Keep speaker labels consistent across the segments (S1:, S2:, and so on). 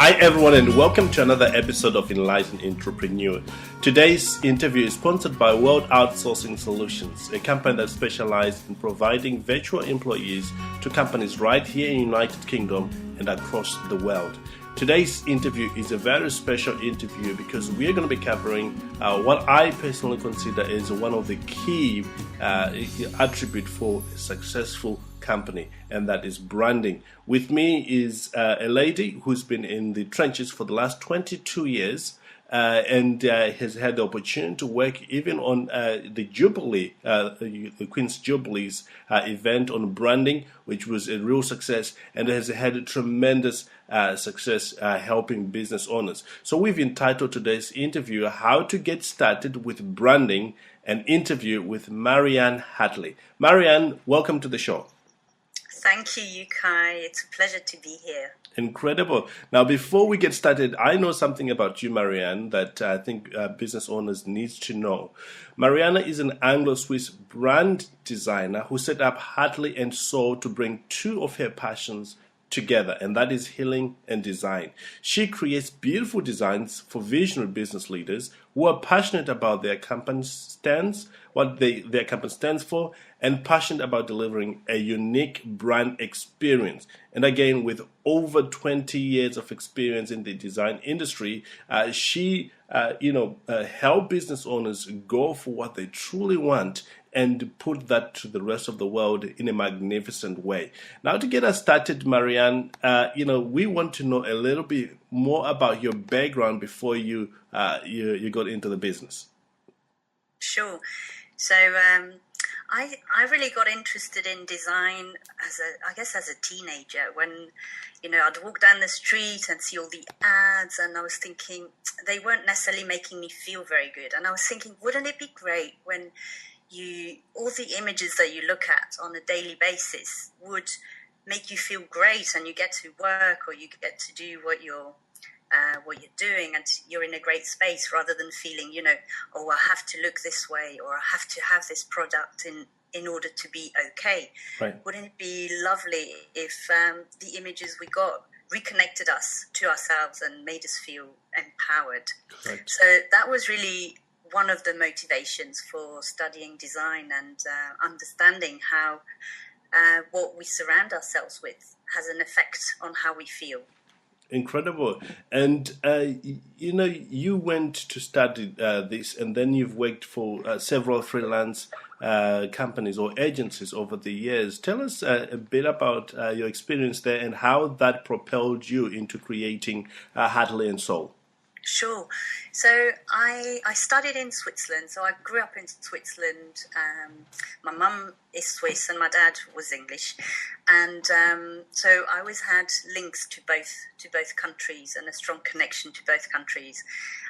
S1: Hi everyone and welcome to another episode of Enlightened Entrepreneur. Today's interview is sponsored by World Outsourcing Solutions, a company that specializes in providing virtual employees to companies right here in the United Kingdom and across the world. Today's interview is a very special interview because we are going to be covering what I personally consider is one of the key attributes for a successful company, and that is branding. With me is a lady who's been in the trenches for the last 22 years and has had the opportunity to work even on the Jubilee, the Queen's Jubilees event on branding, which was a real success, and has had a tremendous success helping business owners. So we've entitled today's interview, How to Get Started with Branding, an interview with Marianne Hartley. Marianne, welcome to the show.
S2: Thank you, Yukai. It's a pleasure to be here.
S1: Incredible. Now, before we get started, I know something about you, Marianne, that I think business owners need to know. Marianne is an Anglo-Swiss brand designer who set up Hartley & Soul to bring two of her passions together, and that is healing and design. She creates beautiful designs for visionary business leaders who are passionate about their company stands, what their company stands for, and passionate about delivering a unique brand experience. And again, with over 20 years of experience in the design industry, she help business owners go for what they truly want and put that to the rest of the world in a magnificent way. Now, to get us started, Marianne, we want to know a little bit more about your background before you got into the business.
S2: Sure. So I really got interested in design as a teenager when, I'd walk down the street and see all the ads, and I was thinking they weren't necessarily making me feel very good. And I was thinking, wouldn't it be great when all the images that you look at on a daily basis would make you feel great, and you get to work or you get to do what you're doing, and you're in a great space, rather than feeling, I have to look this way, or I have to have this product in order to be okay.
S1: Right.
S2: Wouldn't it be lovely if the images we got reconnected us to ourselves and made us feel empowered?
S1: Correct.
S2: So that was really one of the motivations for studying design and understanding how what we surround ourselves with has an effect on how we feel.
S1: Incredible. And, you went to study this, and then you've worked for several freelance companies or agencies over the years. Tell us a bit about your experience there and how that propelled you into creating Hartley & Soul.
S2: Sure. So I studied in Switzerland. So I grew up in Switzerland. My mum is Swiss and my dad was English, and so I always had links to both countries and a strong connection to both countries.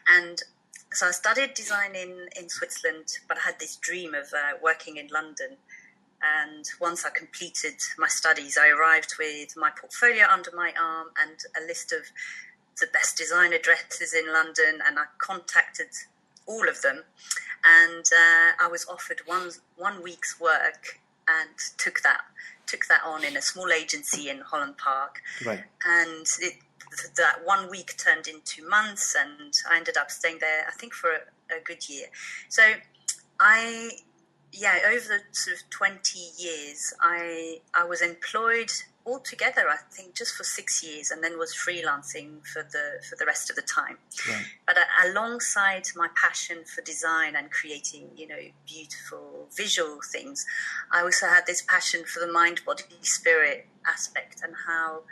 S2: And so I studied design in Switzerland, but I had this dream of working in London. And once I completed my studies, I arrived with my portfolio under my arm and a list of the best design addresses in London, and I contacted all of them, and I was offered one week's work and took that on in a small agency in Holland Park.
S1: Right.
S2: And that 1 week turned into months, and I ended up staying there, I think, for a good year. So over the sort of 20 years, I was employed altogether, I think, just for 6 years, and then was freelancing for the rest of the time.
S1: Right.
S2: But alongside my passion for design and creating, beautiful visual things, I also had this passion for the mind, body, spirit aspect, and how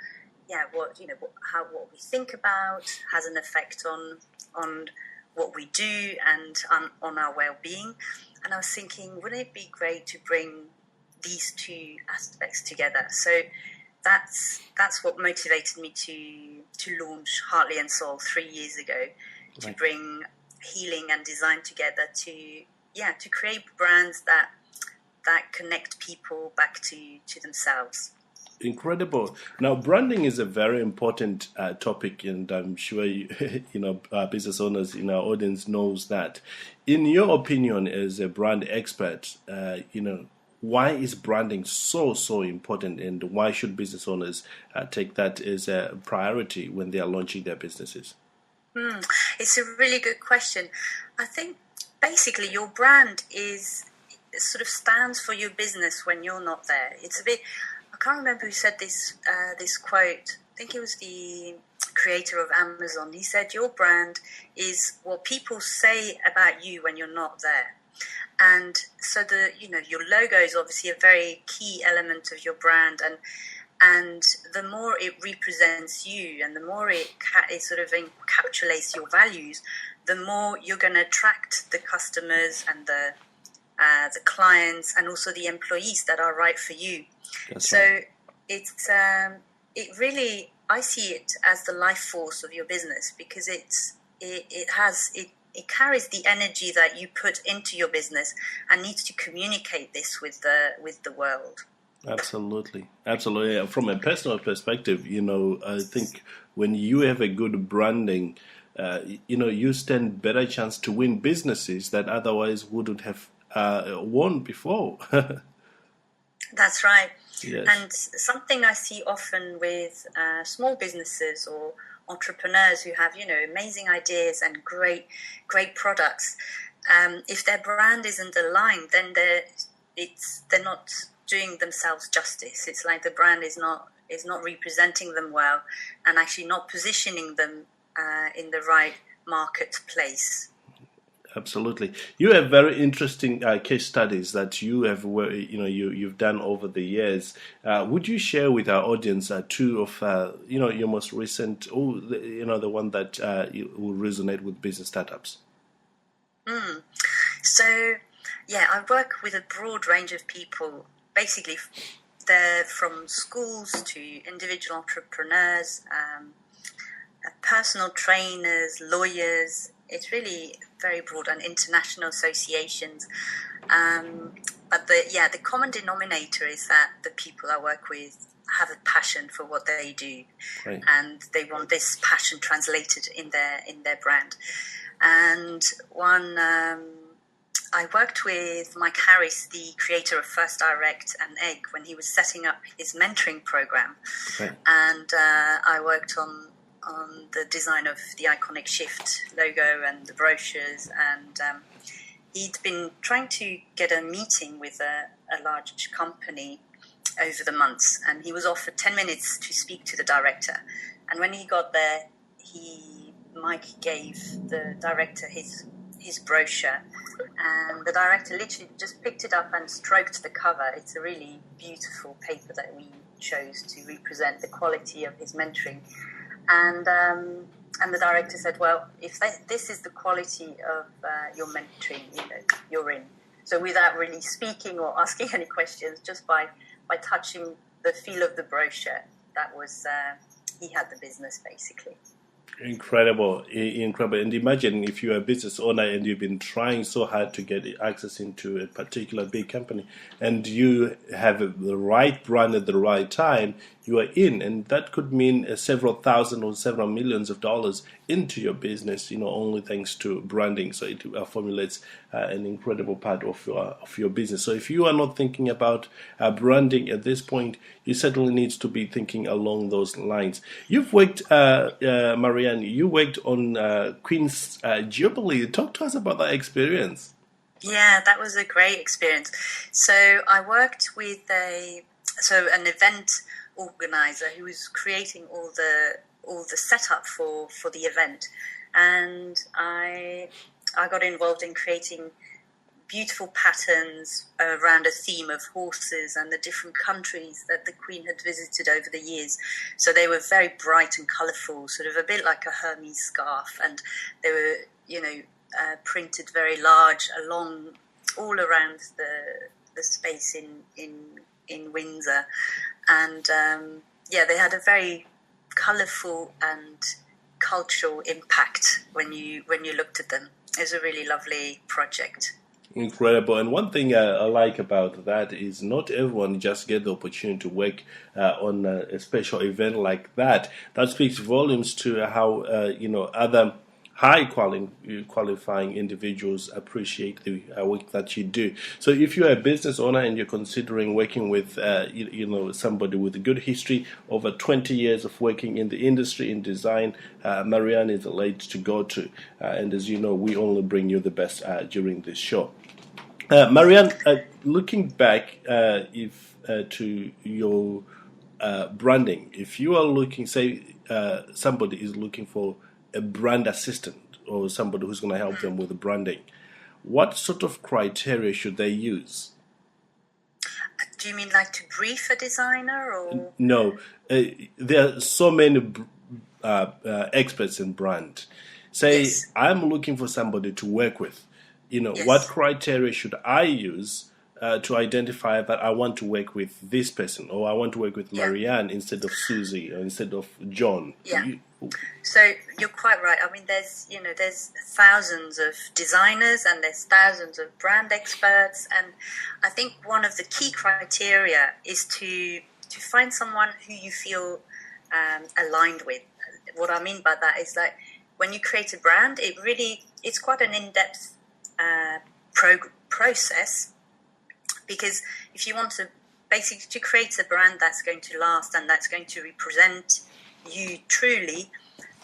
S2: what we think about has an effect on what we do and on our well-being. And I was thinking, wouldn't it be great to bring these two aspects together? So that's what motivated me to launch Hartley & Soul 3 years ago, to bring healing and design together to create brands that connect people back to themselves.
S1: Incredible. Now, branding is a very important topic, and I'm sure business owners in our audience knows that. In your opinion, as a brand expert, why is branding so important, and why should business owners take that as a priority when they are launching their businesses?
S2: It's a really good question. I think basically your brand sort of stands for your business when you're not there. It's a bit, I can't remember who said this quote. I think it was the creator of Amazon. He said, your brand is what people say about you when you're not there. And so your logo is obviously a very key element of your brand, and the more it represents you and the more it sort of encapsulates your values, the more you're going to attract the customers and the clients and also the employees that are right for you. That's so right. It really, I see it as the life force of your business, because it carries the energy that you put into your business and needs to communicate this with the world.
S1: Absolutely. From a personal perspective, I think when you have a good branding, you stand better chance to win businesses that otherwise wouldn't have won before.
S2: That's right.
S1: Yes.
S2: And something I see often with small businesses or entrepreneurs who have, amazing ideas and great products, if their brand isn't aligned, then they're not doing themselves justice. It's like the brand is not representing them well and actually not positioning them in the right marketplace.
S1: Absolutely. You have very interesting case studies that you have, you've done over the years. Would you share with our audience two of, your most recent, the one that will resonate with business startups?
S2: So, I work with a broad range of people. Basically, they're from schools to individual entrepreneurs, personal trainers, lawyers. It's really very broad, and international associations. But the common denominator is that the people I work with have a passion for what they do, right, and they want this passion translated in their brand. And one, I worked with Mike Harris, the creator of First Direct and Egg, when he was setting up his mentoring program, right, and I worked on the design of the iconic Shift logo and the brochures, and he'd been trying to get a meeting with a large company over the months, and he was offered 10 minutes to speak to the director. And when he got there, Mike gave the director his brochure, and the director literally just picked it up and stroked the cover. It's a really beautiful paper that we chose to represent the quality of his mentoring. And the director said, well, if this is the quality of your mentoring, you're in. So without really speaking or asking any questions, just by touching the feel of the brochure, that was, he had the business basically. Incredible.
S1: And imagine if you're a business owner and you've been trying so hard to get access into a particular big company, and you have the right brand at the right time, you are in, and that could mean several thousand or several millions of dollars into your business, only thanks to branding. So it formulates an incredible part of your business. So if you are not thinking about branding at this point, you certainly need to be thinking along those lines. You've worked, Marianne, you worked on Queen's Jubilee. Talk to us about that experience.
S2: Yeah, that was a great experience. So I worked with an event organizer who was creating all the setup for the event, and I got involved in creating beautiful patterns around a theme of horses and the different countries that the Queen had visited over the years. So they were very bright and colourful, sort of a bit like a Hermes scarf, and they were printed very large all around the space in Windsor. And they had a very colourful and cultural impact when you looked at them. It was a really lovely project.
S1: Incredible. And one thing I like about that is not everyone just get the opportunity to work on a special event like that. That speaks volumes to how qualifying individuals appreciate the work that you do. So if you're a business owner and you're considering working with somebody with a good history, over 20 years of working in the industry in design, Marianne is a lady to go to. And as you know, we only bring you the best during this show. Marianne, looking back to your branding, if you are looking, say somebody is looking for a brand assistant or somebody who's going to help them with the branding, what sort of criteria should they use?
S2: Do you mean like to brief a designer or?
S1: No, there are so many experts in brand. Say, yes. I'm looking for somebody to work with. Yes. What criteria should I use to identify that I want to work with this person, or I want to work with Marianne instead of Susie or instead of John?
S2: Yeah. So you're quite right. I mean, there's thousands of designers and there's thousands of brand experts, and I think one of the key criteria is to find someone who you feel aligned with. What I mean by that is that when you create a brand, it's quite an in-depth process, because if you want to basically to create a brand that's going to last and that's going to represent you truly,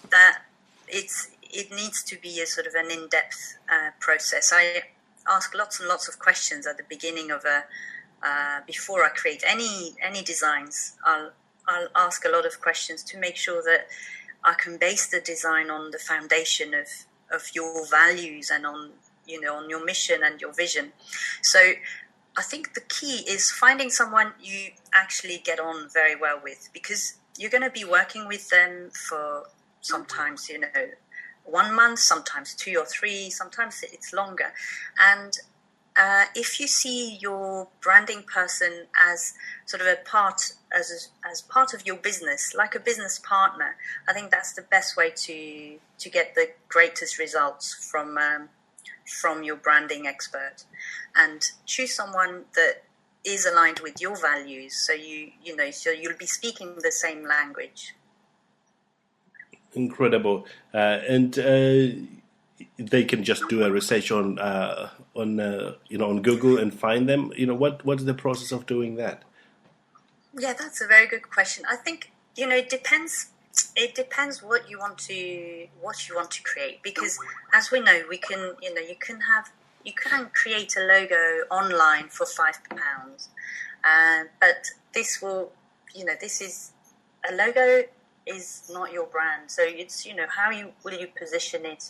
S2: that it needs to be a sort of an in-depth process. I ask lots and lots of questions at the beginning of before I create any designs. I'll ask a lot of questions to make sure that I can base the design on the foundation of your values and on your mission and your vision. So I think the key is finding someone you actually get on very well with, because you're going to be working with them for sometimes, 1 month, sometimes 2 or 3, sometimes it's longer. And if you see your branding person as sort of as part of your business, like a business partner, I think that's the best way to get the greatest results from your branding expert. And choose someone that is aligned with your values, so you'll be speaking the same language.
S1: Incredible. And they can just do a research on Google and find them. What's the process of doing that?
S2: Yeah, that's a very good question. I think it depends. It depends what you want to create, because as we know, we can you can create a logo online for £5, but this is a logo is not your brand. So it's how will you position it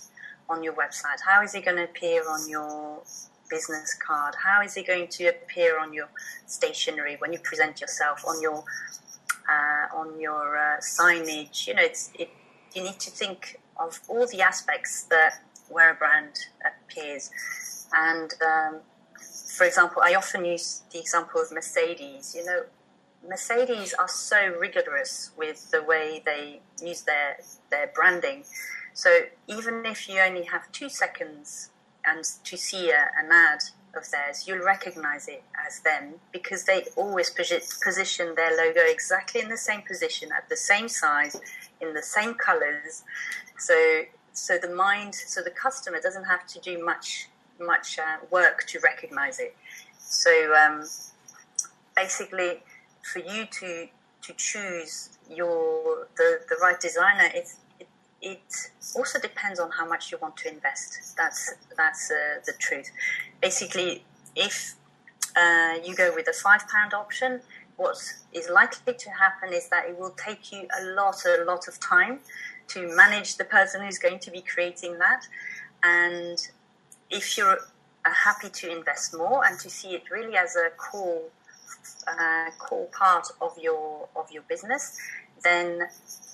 S2: on your website? How is it going to appear on your business card? How is it going to appear on your stationery when you present yourself, on your signage? You need to think of all the aspects where a brand appears. And for example, I often use the example of Mercedes. Mercedes are so rigorous with the way they use their branding. So even if you only have 2 seconds and to see an ad of theirs, you'll recognize it as them, because they always position their logo exactly in the same position, at the same size, in the same colors. So the customer doesn't have to do much work to recognize it. So basically, for you to choose the right designer, it also depends on how much you want to invest. That's the truth. Basically, if you go with a £5 option, what is likely to happen is that it will take you a lot of time to manage the person who's going to be creating that. And if you're happy to invest more and to see it really as a core part of your business, then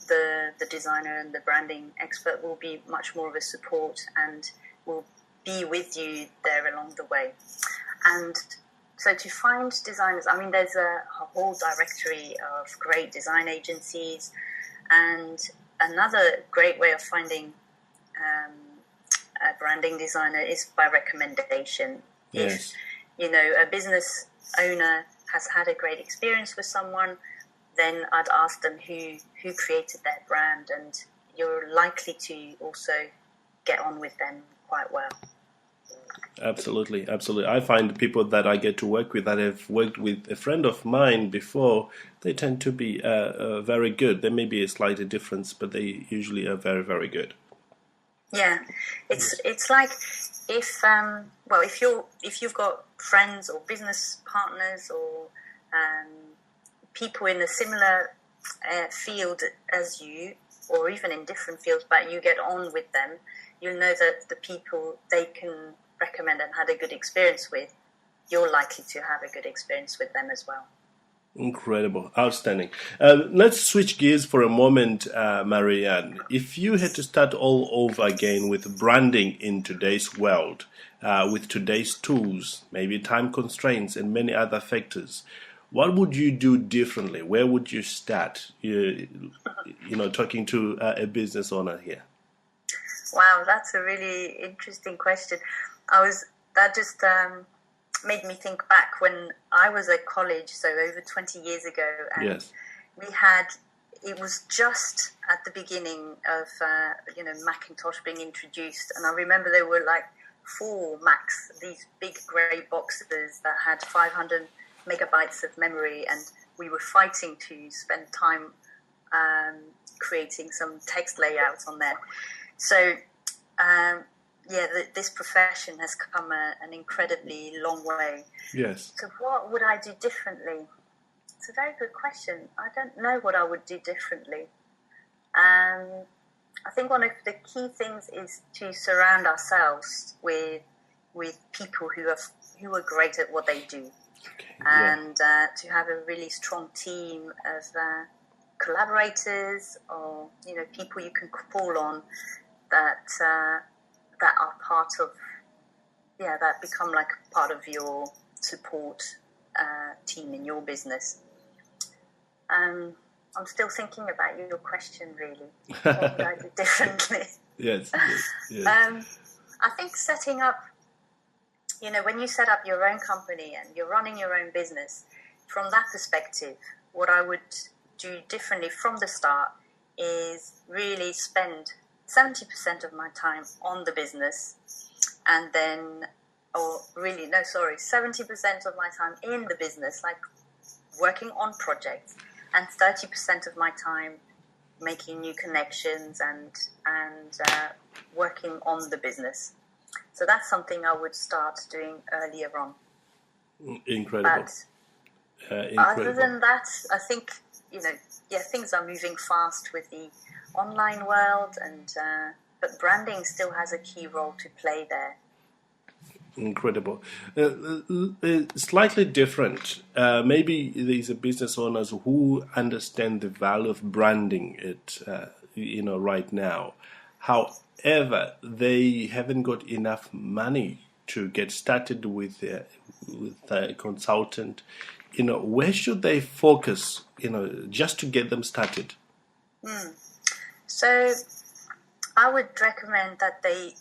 S2: the designer and the branding expert will be much more of a support and will be with you there along the way. And so to find designers, I mean, there's a whole directory of great design agencies, and another great way of finding a branding designer is by recommendation.
S1: Yes.
S2: If a business owner has had a great experience with someone, then I'd ask them who created their brand, and you're likely to also get on with them quite well.
S1: Absolutely. I find people that I get to work with, that have worked with a friend of mine before, they tend to be very good. There may be a slight difference, but they usually are very, very good.
S2: Yeah, it's like if you've got friends or business partners or people in a similar field as you, or even in different fields, but you get on with them, you'll know that the people they can recommend and had a good experience with, you're likely to have a good experience with them as well.
S1: Incredible. Outstanding. Let's switch gears for a moment, Marianne. If you had to start all over again with branding in today's world, with today's tools, maybe time constraints and many other factors, what would you do differently? Where would you start? Talking to a business owner here.
S2: Wow, that's a really interesting question. That just made me think back when I was at college, so over 20 years ago, and
S1: yes.
S2: It was just at the beginning of Macintosh being introduced, and I remember there were like 4 Macs, these big grey boxes that had 500 megabytes of memory, and we were fighting to spend time creating some text layouts on there. So this profession has come an incredibly long way.
S1: Yes.
S2: So what would I do differently? It's a very good question. I don't know what I would do differently. I think one of the key things is to surround ourselves with people who are great at what they do, and to have a really strong team of collaborators, or people you can call on that are part of that become like part of your support team in your business. I'm still thinking about your question, really. What would I do differently?
S1: Yes.
S2: I think setting up, when you set up your own company and you're running your own business, from that perspective, what I would do differently from the start is really spend 70% of my time on the business, and then, 70% of my time in the business, like working on projects, and 30% of my time making new connections and working on the business. So that's something I would start doing earlier on.
S1: Incredible.
S2: But other than that, I think, things are moving fast with the online world, but branding still has a key role to play there.
S1: Incredible. Slightly different. Maybe these are business owners who understand the value of branding right now. However, they haven't got enough money to get started with a consultant. Where should they focus, just to get them started?
S2: So I would recommend that they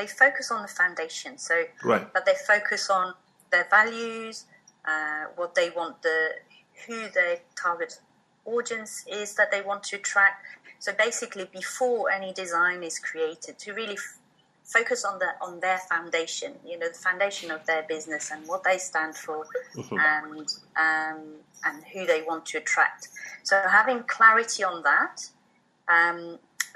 S2: focus on the foundation. So that they focus on their values, what they want, who their target audience is that they want to attract. So basically, before any design is created, to really focus on their foundation, the foundation of their business and what they stand for, and who they want to attract. So having clarity on that,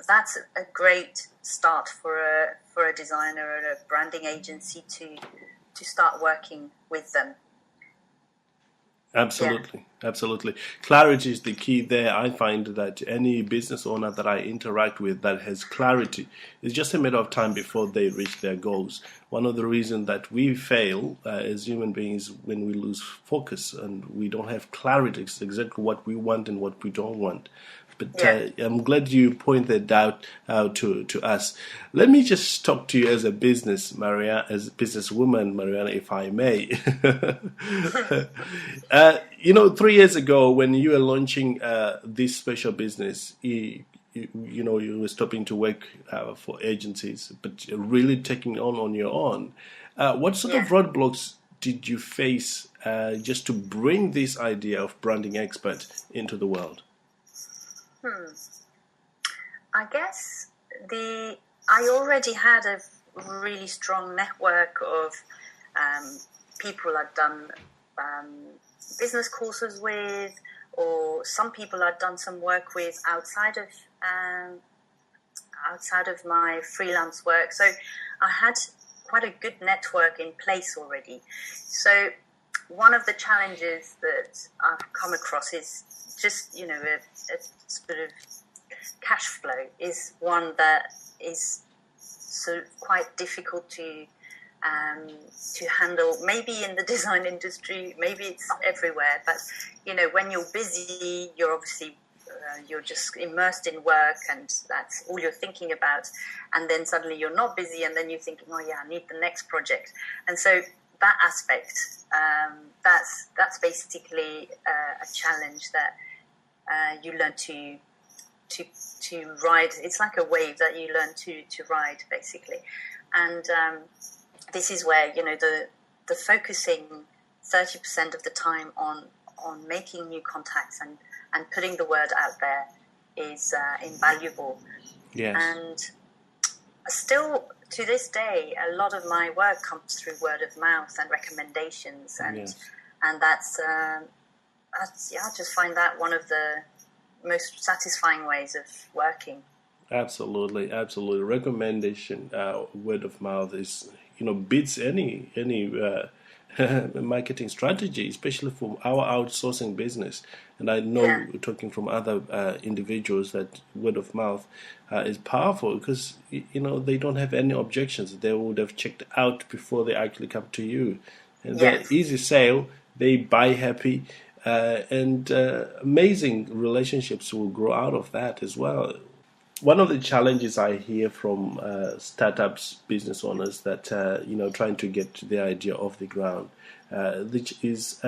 S2: that's a great start for a designer or a branding agency to start working with them.
S1: Absolutely. Clarity is the key there. I find that any business owner that I interact with that has clarity, it's just a matter of time before they reach their goals. One of the reasons that we fail as human beings when we lose focus and we don't have clarity. It's exactly what we want and what we don't want. But I'm glad you pointed out to us. Let me just talk to you as a businesswoman, Marianne, if I may. 3 years ago, when you were launching this special business, you were stopping to work for agencies, but really taking on your own. What sort of roadblocks did you face just to bring this idea of branding expert into the world?
S2: I guess the I already had a really strong network of people I'd done business courses with, or some people I'd done some work with outside of my freelance work. So I had quite a good network in place already. So one of the challenges that I've come across is just, a sort of cash flow is one that is sort of quite difficult to handle, maybe in the design industry, maybe it's everywhere, but when you're busy, you're obviously you're just immersed in work and that's all you're thinking about, and then suddenly you're not busy and then you're thinking, oh yeah, I need the next project. And so that aspect, that's basically a challenge that you learn to ride. It's like a wave that you learn to ride, basically. And this is where the focusing 30% of the time on making new contacts and putting the word out there is invaluable.
S1: Yes.
S2: And still to this day, a lot of my work comes through word of mouth and recommendations, and
S1: yes.
S2: and that's I just find that one of the most satisfying ways of working.
S1: Absolutely. Recommendation, word of mouth is, beats any marketing strategy, especially for our outsourcing business. And I know, talking from other individuals, that word of mouth is powerful because, they don't have any objections. They would have checked out before they actually come to you. And the easy sale, they buy happy, and amazing relationships will grow out of that as well. One of the challenges I hear from startups, business owners, that trying to get their idea off the ground, which is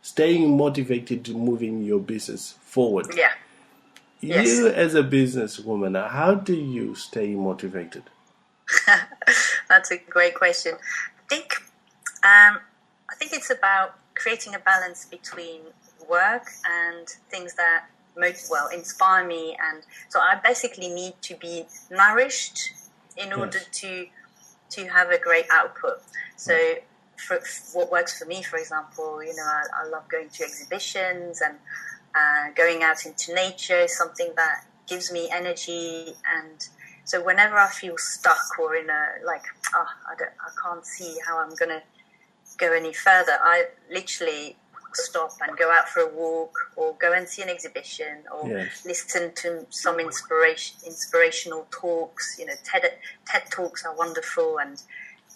S1: staying motivated to moving your business forward.
S2: Yeah.
S1: You, as a businesswoman, how do you stay motivated?
S2: That's a great question. I think it's about creating a balance between work and things that inspire me, and so I basically need to be nourished in order to have a great output. So for what works for me, for example, I love going to exhibitions, and going out into nature is something that gives me energy. And so whenever I feel stuck or in I can't see how I'm going to go any further, I literally stop and go out for a walk, or go and see an exhibition, or listen to some inspirational talks. TED Talks are wonderful, and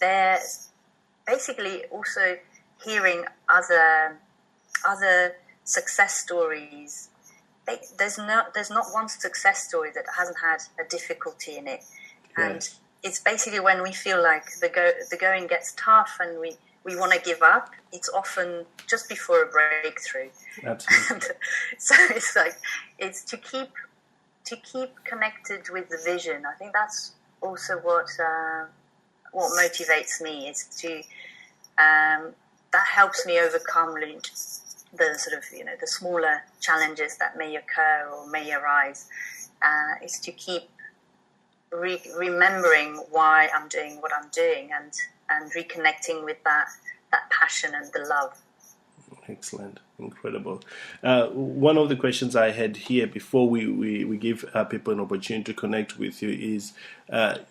S2: they're basically also hearing other success stories. There's not one success story that hasn't had a difficulty in it, and it's basically when we feel like the going gets tough and we want to give up, it's often just before a breakthrough.
S1: Absolutely.
S2: So it's to keep connected with the vision. I think that's also what motivates me, is to that helps me overcome the sort of the smaller challenges that may occur or may arise. Is to keep remembering why I'm doing what I'm doing, and reconnecting with that passion and the love.
S1: Excellent. Incredible. One of the questions I had here before we give people an opportunity to connect with you is,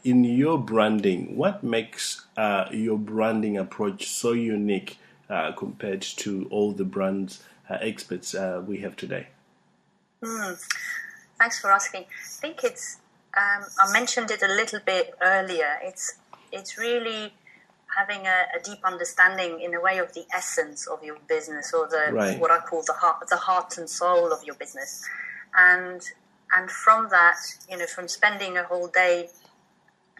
S1: in your branding, what makes your branding approach so unique compared to all the brands experts we have today?
S2: Thanks for asking. I think it's, I mentioned it a little bit earlier, it's really having a deep understanding, in a way, of the essence of your business, or what I call the heart and soul of your business, and from that, from spending a whole day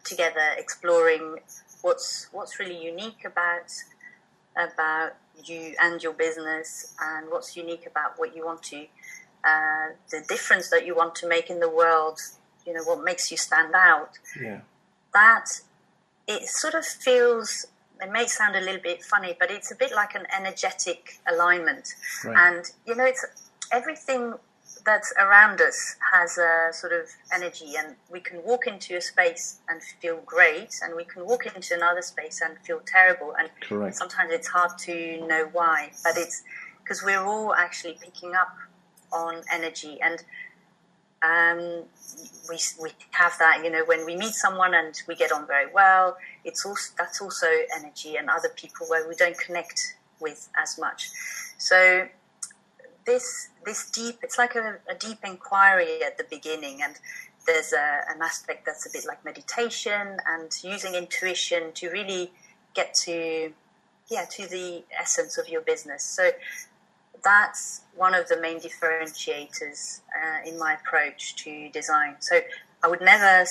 S2: together exploring what's really unique about you and your business, and what's unique about what you want to, the difference that you want to make in the world, what makes you stand out. That it sort of feels, it may sound a little bit funny, but it's a bit like an energetic alignment. And, it's everything that's around us has a sort of energy, and we can walk into a space and feel great, and we can walk into another space and feel terrible. And
S1: Correct.
S2: sometimes it's hard to know why, but it's because we're all actually picking up on energy, and we have that. When we meet someone and we get on very well, that's also energy, and other people where we don't connect with as much. So this deep, it's like a deep inquiry at the beginning, and there's an aspect that's a bit like meditation and using intuition to really get to the essence of your business. So that's one of the main differentiators in my approach to design. So I would never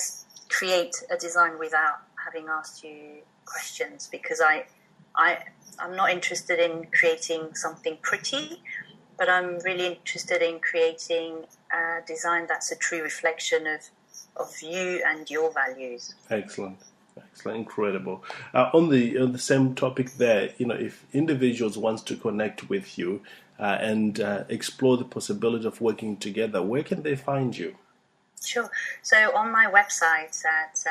S2: create a design without having asked you questions, because I'm not interested in creating something pretty, but I'm really interested in creating a design that's a true reflection of you and your values.
S1: Excellent, incredible. On the same topic there, if individuals want to connect with you and explore the possibility of working together, where can they find you?
S2: Sure. So on my website at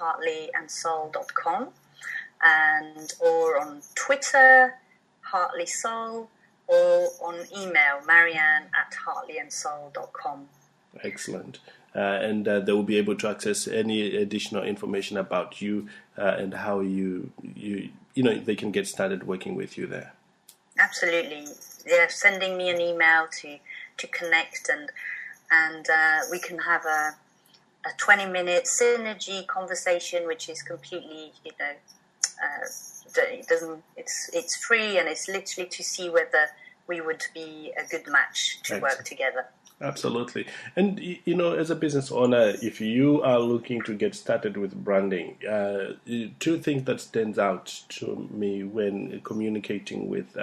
S2: hartleyandsoul.com, or on Twitter, Hartley Soul, or on email, Marianne@hartleyandsoul.com.
S1: Excellent. And they will be able to access any additional information about you and how you they can get started working with you there.
S2: Absolutely. They're sending me an email to connect, and we can have a 20-minute synergy conversation, which is completely, it's free, and it's literally to see whether we would be a good match to work together.
S1: Absolutely. And, as a business owner, if you are looking to get started with branding, two things that stands out to me when communicating with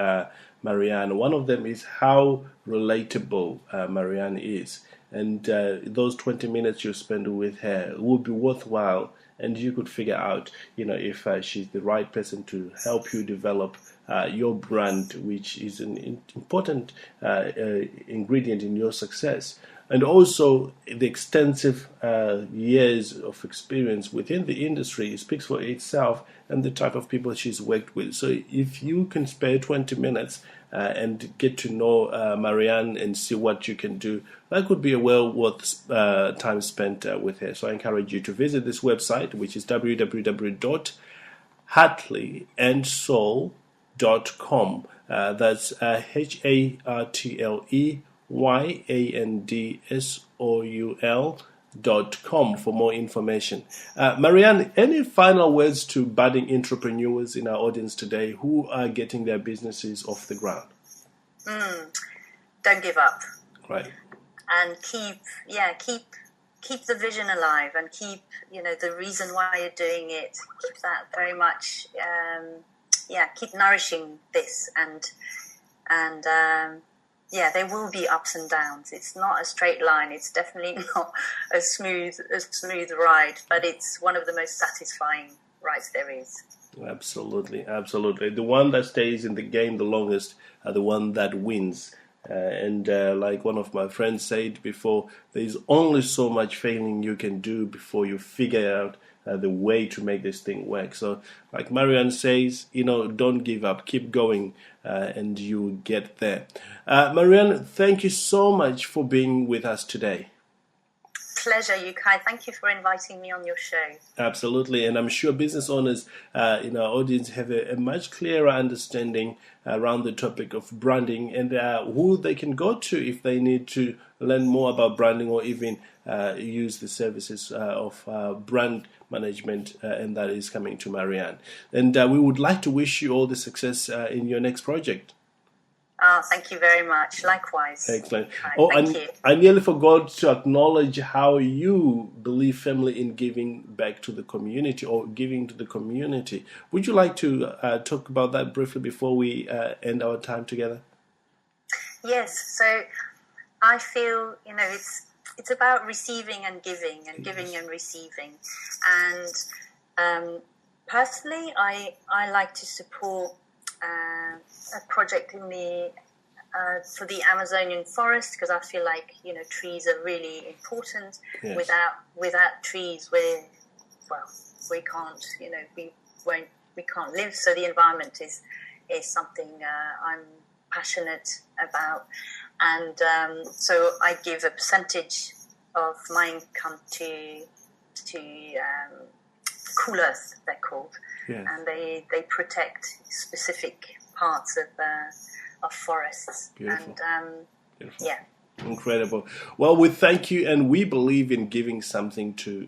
S1: Marianne. One of them is how relatable Marianne is. And those 20 minutes you spend with her will be worthwhile, and you could figure out, if she's the right person to help you develop your brand, which is an important ingredient in your success. And also the extensive years of experience within the industry speaks for itself, and the type of people she's worked with. So if you can spare 20 minutes and get to know Marianne and see what you can do, that could be a well worth time spent with her. So I encourage you to visit this website, which is www.hartleyandsoul.com. That's HARTLEYANDSOUL.com for more information. Marianne, any final words to budding entrepreneurs in our audience today who are getting their businesses off the ground?
S2: Don't give up.
S1: Right.
S2: And keep the vision alive, and keep the reason why you're doing it. Keep that very much. Keep nourishing this, and there will be ups and downs. It's not a straight line. It's definitely not a smooth ride, but it's one of the most satisfying rides there is.
S1: Absolutely. The one that stays in the game the longest are the one that wins. And like one of my friends said before, there's only so much failing you can do before you figure out the way to make this thing work. So like Marianne says, don't give up, keep going, and you'll get there. Marianne, thank you so much for being with us today.
S2: Pleasure, Yukai. Thank you for inviting me on your show.
S1: Absolutely, and I'm sure business owners in our audience have a much clearer understanding around the topic of branding, and who they can go to if they need to learn more about branding, or even use the services of brand management, and that is coming to Marianne. And we would like to wish you all the success in your next project.
S2: Oh, thank you very much. Likewise.
S1: Excellent.
S2: Thank you.
S1: I nearly forgot to acknowledge how you believe firmly in giving back to the community, or giving to the community. Would you like to talk about that briefly before we end our time together?
S2: Yes. So I feel, it's about receiving and giving, and giving and receiving. And personally, I like to support a project in the for the Amazonian forest, because I feel like, trees are really important.
S1: Yes.
S2: Without trees, we can't, we can't live. So the environment is something I'm passionate about, and so I give a percentage of my income to Cool Earth, they're called,
S1: Yes.
S2: and they protect specific parts of forests.
S1: Beautiful.
S2: And
S1: Beautiful.
S2: yeah.
S1: Incredible. Well, we thank you, and we believe in giving something to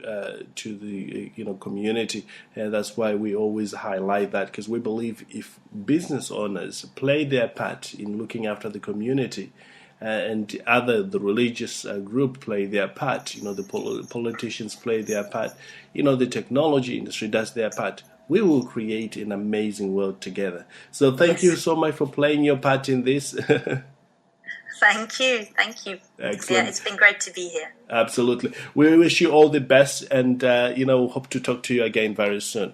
S1: the community, and that's why we always highlight that, because we believe if business owners play their part in looking after the community, and the religious group play their part, the politicians play their part, the technology industry does their part, we will create an amazing world together. So thank you so much for playing your part in this.
S2: Thank you.
S1: Excellent.
S2: Yeah, it's been great to be here.
S1: Absolutely. We wish you all the best, and hope to talk to you again very soon.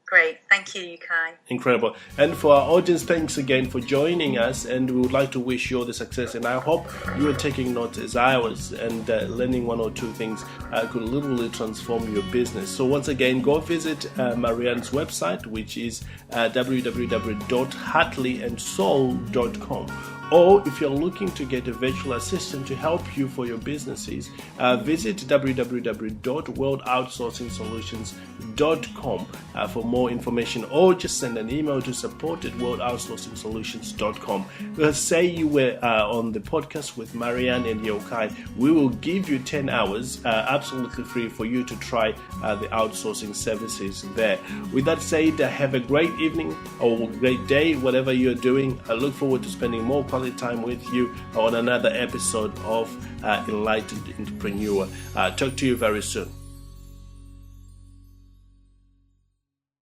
S2: Great. Thank you, Yukai.
S1: Incredible. And for our audience, thanks again for joining us, and we would like to wish you all the success, and I hope you are taking notes as I was, and learning one or two things could literally transform your business. So once again, go visit Marianne's website, which is www.hartleyandsoul.com. Or if you're looking to get a virtual assistant to help you for your businesses, visit www.worldoutsourcingsolutions.com for more information, or just send an email to support@worldoutsourcingsolutions.com. Say you were on the podcast with Marianne and Yokai. We will give you 10 hours absolutely free for you to try the outsourcing services there. With that said, have a great evening or great day, whatever you're doing. I look forward to spending more quality time with you on another episode of Enlightened Entrepreneur. Talk to you very soon.